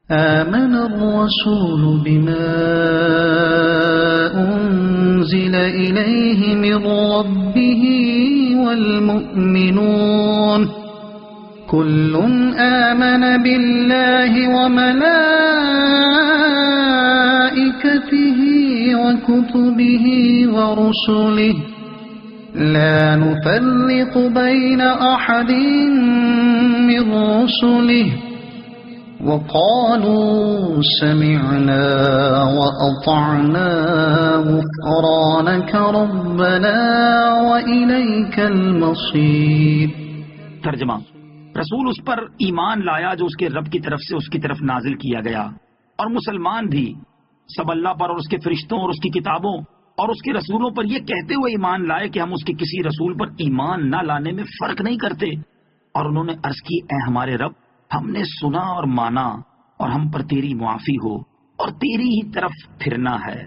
آمن الرسول بما أنزل إليه من ربه والمؤمنون كل آمن بالله وملائكته وكتبه ورسله لا نفرق بين أحد من رسله وقالوا سمعنا وأطعنا غفرانك ربنا وإليك المصير۔ ترجمہ: رسول اس پر ایمان لایا جو اس کے رب کی طرف سے اس کی طرف نازل کیا گیا، اور مسلمان بھی سب اللہ پر اور اس کے فرشتوں اور اس کی کتابوں اور اس کے رسولوں پر یہ کہتے ہوئے ایمان لائے کہ ہم اس کے کسی رسول پر ایمان نہ لانے میں فرق نہیں کرتے۔ اور انہوں نے عرض کی، اے ہمارے رب، ہم نے سنا اور مانا، اور ہم پر تیری معافی ہو اور تیری ہی طرف پھرنا ہے۔